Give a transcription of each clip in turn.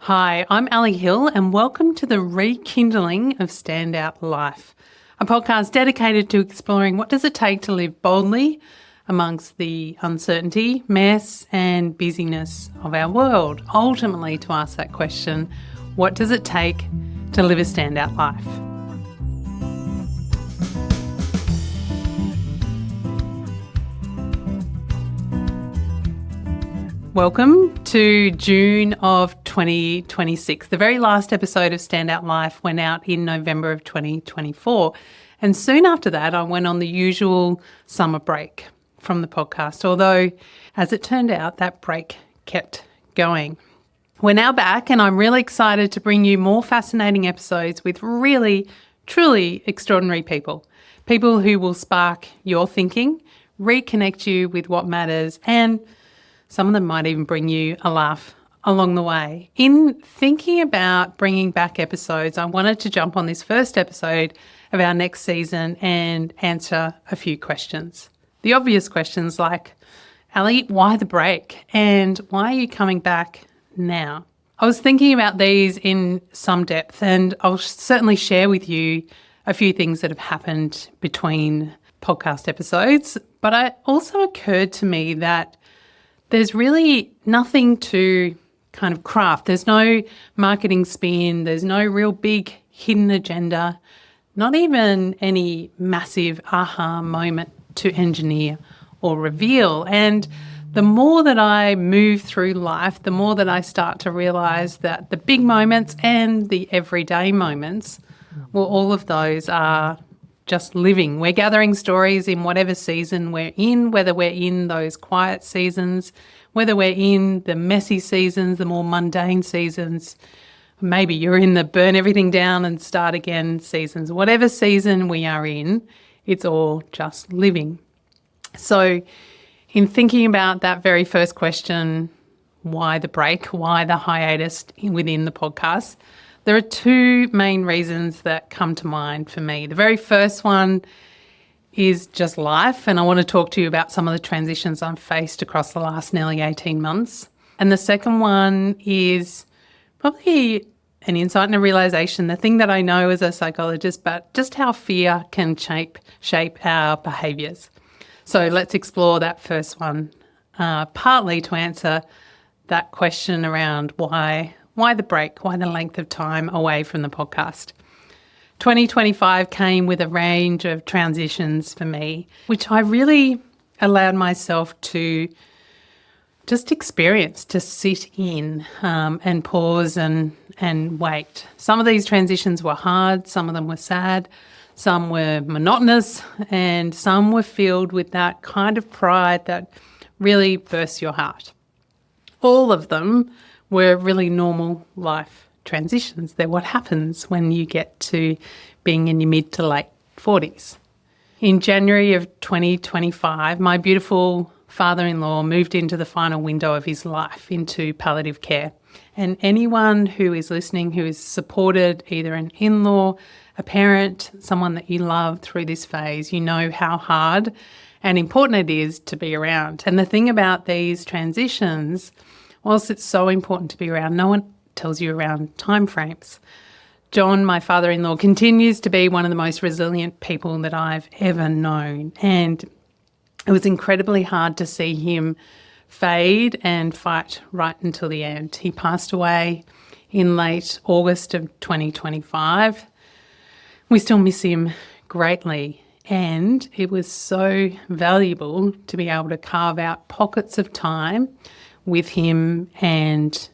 Hi, I'm Ali Hill and welcome to the Rekindling of Standout Life, a podcast dedicated to exploring what does it take to live boldly amongst the uncertainty, mess and busyness of our world. Ultimately, to ask that question, what does it take to live a standout life? Welcome to June of 2026. The very last episode of Standout Life went out in November of 2024. And soon after that, I went on the usual summer break from the podcast, although, as it turned out, that break kept going. We're now back and I'm really excited to bring you more fascinating episodes with really, truly extraordinary people. People who will spark your thinking, reconnect you with what matters, and some of them might even bring you a laugh along the way. In thinking about bringing back episodes, I wanted to jump on this first episode of our next season and answer a few questions. The obvious questions like, Ali, why the break? And why are you coming back now? I was thinking about these in some depth and I'll certainly share with you a few things that have happened between podcast episodes, but it also occurred to me that there's really nothing to kind of craft. There's no marketing spin. There's no real big hidden agenda, not even any massive aha moment to engineer or reveal. And the more that I move through life, the more that I start to realise that the big moments and the everyday moments, well, all of those are just living. We're gathering stories in whatever season we're in, whether we're in those quiet seasons, whether we're in the messy seasons, the more mundane seasons. Maybe you're in the burn everything down and start again seasons. Whatever season we are in, it's all just living. So in thinking about that very first question, why the break, why the hiatus within the podcast, there are two main reasons that come to mind for me. The very first one is just life, and I want to talk to you about some of the transitions I've faced across the last nearly 18 months. And the second one is probably an insight and a realisation, the thing that I know as a psychologist, but just how fear can shape our behaviours. So let's explore that first one, partly to answer that question around why the break? Why the length of time away from the podcast? 2025 came with a range of transitions for me, which I really allowed myself to just experience, to sit in and pause and wait. Some of these transitions were hard, some of them were sad, some were monotonous, and some were filled with that kind of pride that really bursts your heart. All of them were really normal life transitions. They're what happens when you get to being in your mid to late 40s. In January of 2025, my beautiful father-in-law moved into the final window of his life, into palliative care. And anyone who is listening who has supported either an in-law, a parent, someone that you love through this phase, you know how hard and important it is to be around. And the thing about these transitions, whilst it's so important to be around, no one tells you around timeframes. John, my father-in-law, continues to be one of the most resilient people that I've ever known. And it was incredibly hard to see him fade and fight right until the end. He passed away in late August of 2025. We still miss him greatly. And it was so valuable to be able to carve out pockets of time with him and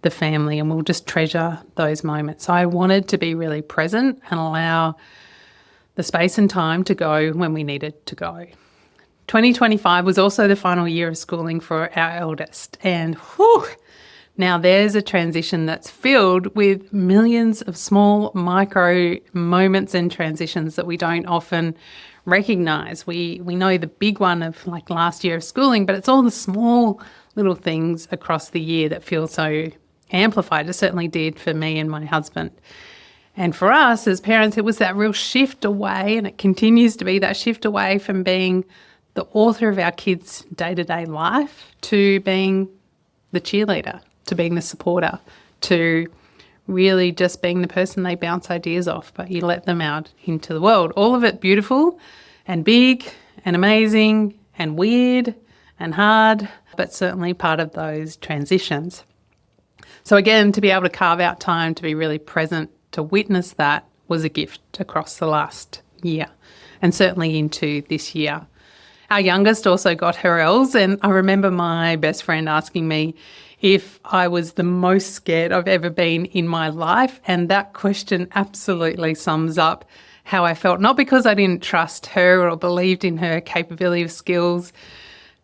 the family, and we'll just treasure those moments. So I wanted to be really present and allow the space and time to go when we needed to go. 2025 was also the final year of schooling for our eldest, and now there's a transition that's filled with millions of small micro moments and transitions that we don't often recognise. We know the big one of like last year of schooling, but it's all the small little things across the year that feel so amplified. It certainly did for me and my husband. And for us as parents, it was that real shift away, and it continues to be that shift away from being the author of our kids' day-to-day life to being the cheerleader, to being the supporter, to really just being the person they bounce ideas off, but you let them out into the world. All of it beautiful and big and amazing and weird and hard, but certainly part of those transitions. So again, to be able to carve out time to be really present, to witness that was a gift across the last year and certainly into this year. Our youngest also got her L's, and I remember my best friend asking me if I was the most scared I've ever been in my life, and that question absolutely sums up how I felt, not because I didn't trust her or believed in her capability of skills,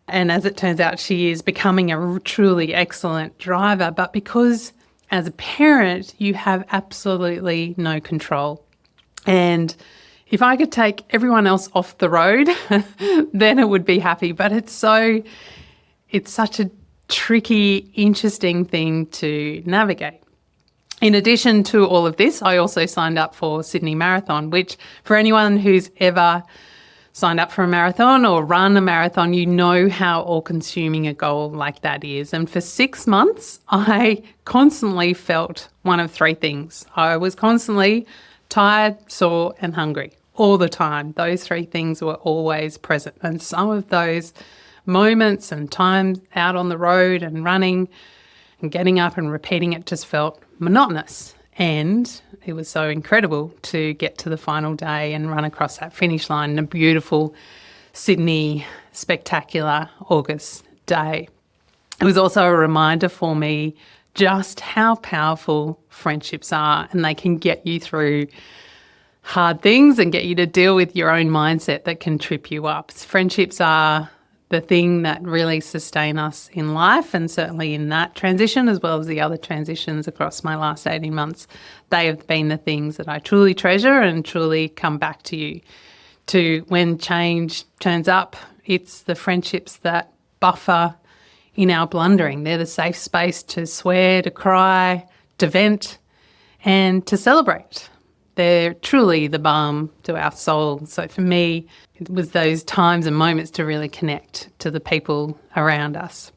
and as it turns out she is becoming a truly excellent driver, but because as a parent you have absolutely no control. And if I could take everyone else off the road, then it would be happy. But it's such a tricky, interesting thing to navigate. In addition to all of this, I also signed up for Sydney Marathon, which for anyone who's ever signed up for a marathon or run a marathon, you know how all-consuming a goal like that is. And for 6 months, I constantly felt one of three things. I was constantly tired, sore and hungry all the time. Those three things were always present. And some of those moments and times out on the road and running and getting up and repeating it just felt monotonous. And it was so incredible to get to the final day and run across that finish line in a beautiful Sydney spectacular August day. It was also a reminder for me just how powerful friendships are, and they can get you through hard things and get you to deal with your own mindset that can trip you up. Friendships are the thing that really sustain us in life, and certainly in that transition as well as the other transitions across my last 18 months, they have been the things that I truly treasure and truly come back to you to when change turns up. It's the friendships that buffer in our blundering. They're the safe space to swear, to cry, to vent and to celebrate. They're truly the balm to our soul. So for me, it was those times and moments to really connect to the people around us.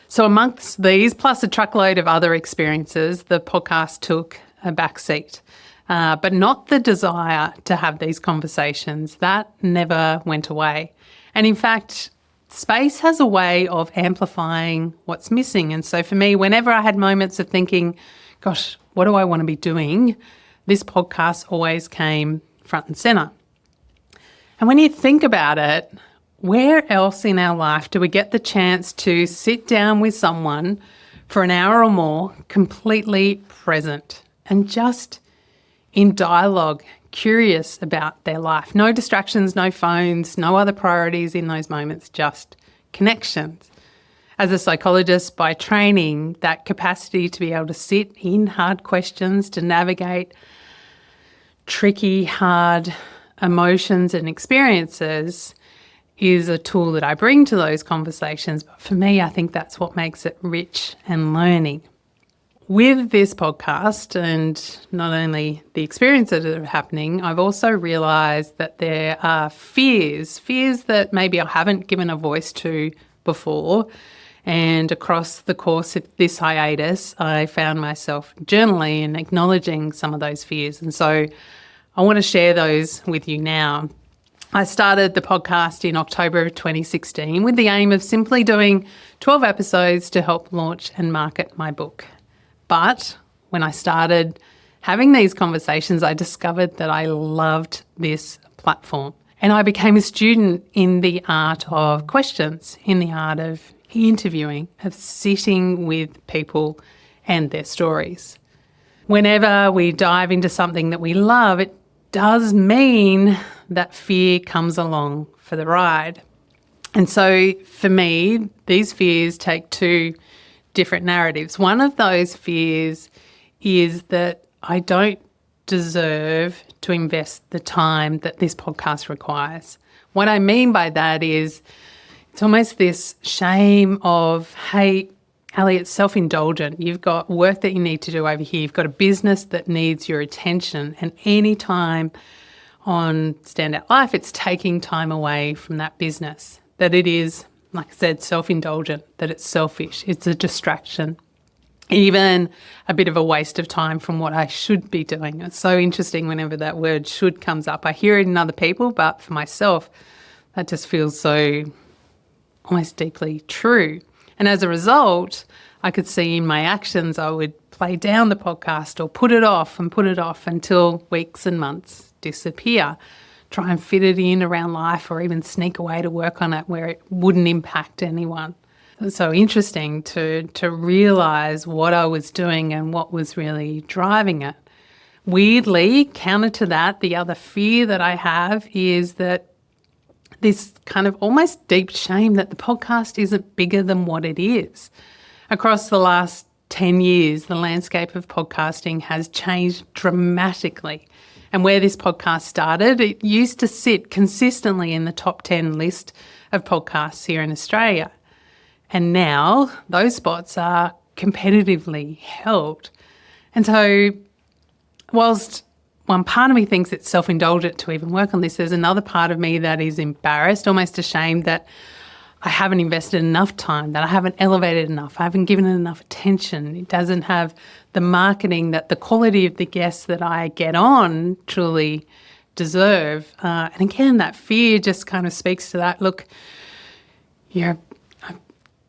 So amongst these, plus a truckload of other experiences, the podcast took a back seat, but not the desire to have these conversations. That never went away. And in fact, space has a way of amplifying what's missing. And so for me, whenever I had moments of thinking, gosh, what do I want to be doing? This podcast always came front and centre. And when you think about it, where else in our life do we get the chance to sit down with someone for an hour or more, completely present and just in dialogue, curious about their life? No distractions, no phones, no other priorities in those moments, just connections. As a psychologist by training, that capacity to be able to sit in hard questions, to navigate tricky, hard emotions and experiences is a tool that I bring to those conversations. But for me, I think that's what makes it rich and learning. With this podcast and not only the experiences that are happening, I've also realised that there are fears that maybe I haven't given a voice to before. And across the course of this hiatus, I found myself journaling and acknowledging some of those fears. And so I want to share those with you now. I started the podcast in October of 2016 with the aim of simply doing 12 episodes to help launch and market my book. But when I started having these conversations, I discovered that I loved this platform. And I became a student in the art of questions, in the art of interviewing, of sitting with people and their stories. Whenever we dive into something that we love, it does mean that fear comes along for the ride. And so for me, these fears take two different narratives. One of those fears is that I don't deserve to invest the time that this podcast requires. What I mean by that is it's almost this shame of, hey, Ali, it's self-indulgent. You've got work that you need to do over here. You've got a business that needs your attention. And any time on Standout Life, it's taking time away from that business. That it is, like I said, self-indulgent, that it's selfish. It's a distraction. even a bit of a waste of time from what I should be doing. It's so interesting whenever that word should comes up. I hear it in other people, but for myself, that just feels so almost deeply true. And as a result, I could see in my actions I would play down the podcast or put it off until weeks and months disappear, try and fit it in around life or even sneak away to work on it where it wouldn't impact anyone. It's so interesting to realise what I was doing and what was really driving it. Weirdly, counter to that, the other fear that I have is that this kind of almost deep shame that the podcast isn't bigger than what it is. Across the last 10 years, the landscape of podcasting has changed dramatically. And where this podcast started, it used to sit consistently in the top 10 list of podcasts here in Australia. And now those spots are competitively held. And so whilst one part of me thinks it's self-indulgent to even work on this, there's another part of me that is embarrassed, almost ashamed that I haven't invested enough time, that I haven't elevated enough, I haven't given it enough attention. It doesn't have the marketing that the quality of the guests that I get on truly deserve. And again, that fear just kind of speaks to that. Look, you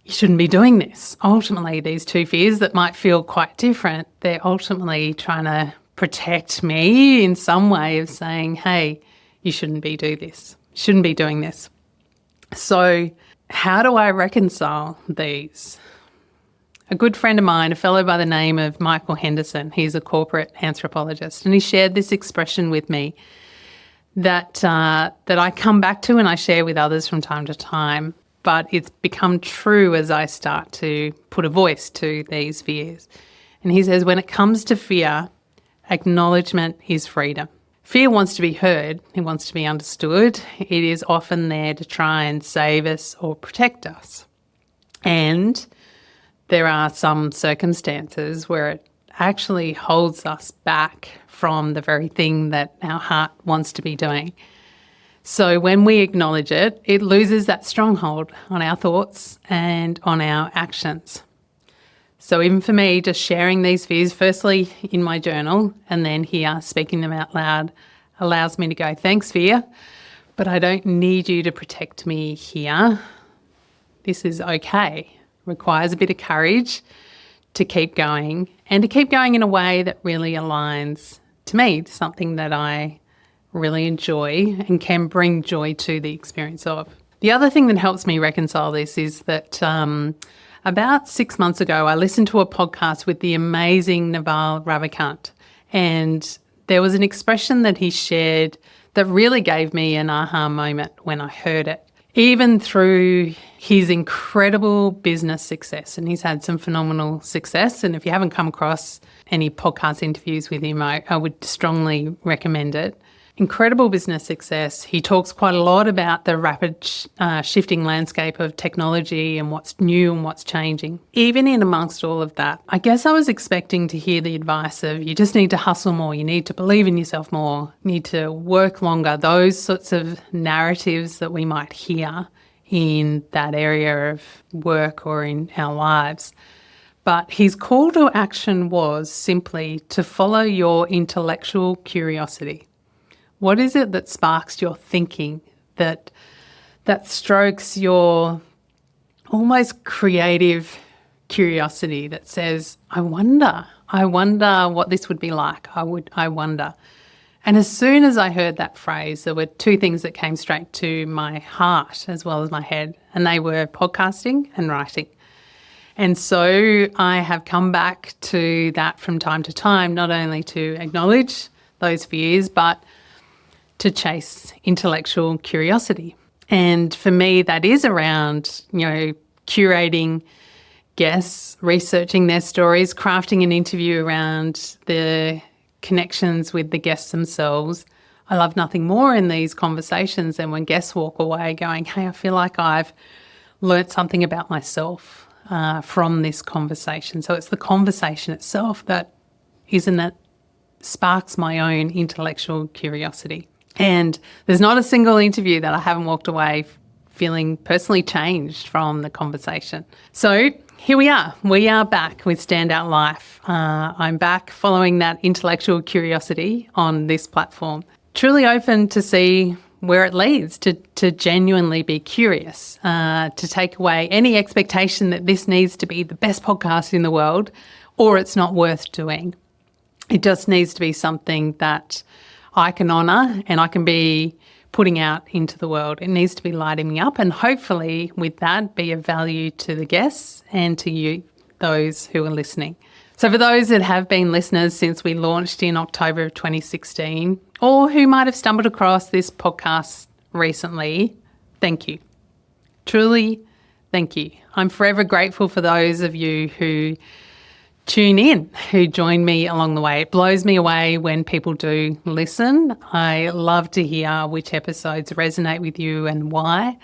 shouldn't be doing this. Ultimately, these two fears that might feel quite different, they're ultimately trying to protect me in some way of saying, hey, you shouldn't be doing this. So how do I reconcile these? A good friend of mine, a fellow by the name of Michael Henderson, he's a corporate anthropologist, and he shared this expression with me that I come back to and I share with others from time to time, but it's become true as I start to put a voice to these fears. And he says, when it comes to fear, acknowledgement is freedom. Fear wants to be heard, it wants to be understood. It is often there to try and save us or protect us. And there are some circumstances where it actually holds us back from the very thing that our heart wants to be doing. So when we acknowledge it, it loses that stronghold on our thoughts and on our actions. So even for me, just sharing these fears, firstly in my journal and then here speaking them out loud, allows me to go, thanks fear, but I don't need you to protect me here. This is okay. Requires a bit of courage to keep going and to keep going in a way that really aligns to me, to something that I really enjoy and can bring joy to the experience of. The other thing that helps me reconcile this is that about 6 months ago, I listened to a podcast with the amazing Naval Ravikant, and there was an expression that he shared that really gave me an aha moment when I heard it. Even through his incredible business success, and he's had some phenomenal success, and if you haven't come across any podcast interviews with him, I would strongly recommend it. Incredible business success. He talks quite a lot about the rapid shifting landscape of technology and what's new and what's changing. Even in amongst all of that, I guess I was expecting to hear the advice of you just need to hustle more, you need to believe in yourself more, you need to work longer, those sorts of narratives that we might hear in that area of work or in our lives. But his call to action was simply to follow your intellectual curiosity. What is it that sparks your thinking, that strokes your almost creative curiosity that says, I wonder what this would be like. I wonder. And as soon as I heard that phrase, there were two things that came straight to my heart as well as my head, and they were podcasting and writing. And so I have come back to that from time to time, not only to acknowledge those fears, but to chase intellectual curiosity. And for me, that is around, curating guests, researching their stories, crafting an interview around the connections with the guests themselves. I love nothing more in these conversations than when guests walk away going, hey, I feel like I've learnt something about myself from this conversation. So it's the conversation itself that sparks my own intellectual curiosity. And there's not a single interview that I haven't walked away feeling personally changed from the conversation. So Here we are. We are back with Standout Life. I'm back following that intellectual curiosity on this platform. Truly open to see where it leads, to genuinely be curious, to take away any expectation that this needs to be the best podcast in the world or it's not worth doing. It just needs to be something that I can honour and I can be putting out into the world. It needs to be lighting me up, and hopefully with that be of value to the guests and to you, those who are listening. So for those that have been listeners since we launched in October of 2016, or who might have stumbled across this podcast recently, thank you. Truly, thank you. I'm forever grateful for those of you who tune in, who join me along the way. It blows me away when people do listen. I love to hear which episodes resonate with you and why.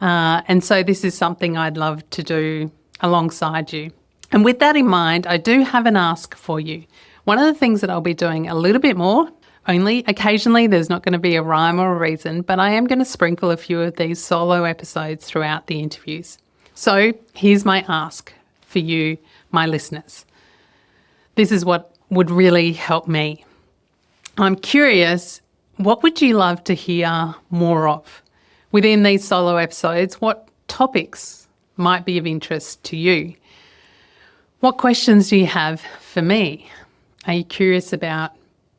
And so this is something I'd love to do alongside you. And with that in mind, I do have an ask for you. One of the things that I'll be doing a little bit more, only occasionally, there's not going to be a rhyme or a reason, but I am going to sprinkle a few of these solo episodes throughout the interviews. So here's my ask for you, my listeners. This is what would really help me. I'm curious, what would you love to hear more of? Within these solo episodes, what topics might be of interest to you? What questions do you have for me? Are you curious about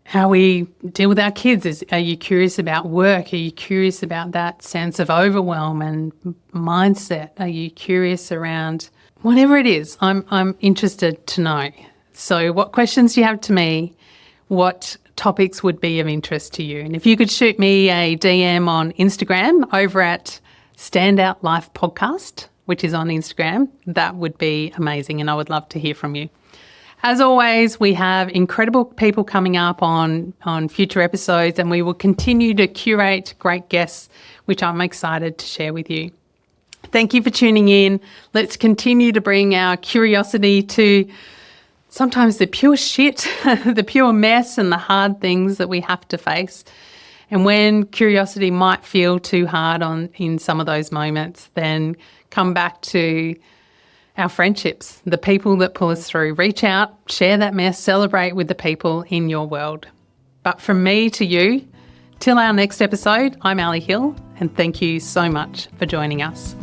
how we deal with our kids? Are you curious about work? Are you curious about that sense of overwhelm and mindset? Are you curious around whatever it is? I'm interested to know. So what questions do you have to me? What topics would be of interest to you? And if you could shoot me a DM on Instagram over at Standout Life Podcast, which is on Instagram, that would be amazing, and I would love to hear from you. As always, we have incredible people coming up on future episodes, and we will continue to curate great guests, which I'm excited to share with you. Thank you for tuning in. Let's continue to bring our curiosity to sometimes the pure shit, the pure mess and the hard things that we have to face. And when curiosity might feel too hard in some of those moments, then come back to our friendships, the people that pull us through. Reach out, share that mess, celebrate with the people in your world. But from me to you, till our next episode, I'm Ali Hill, and thank you so much for joining us.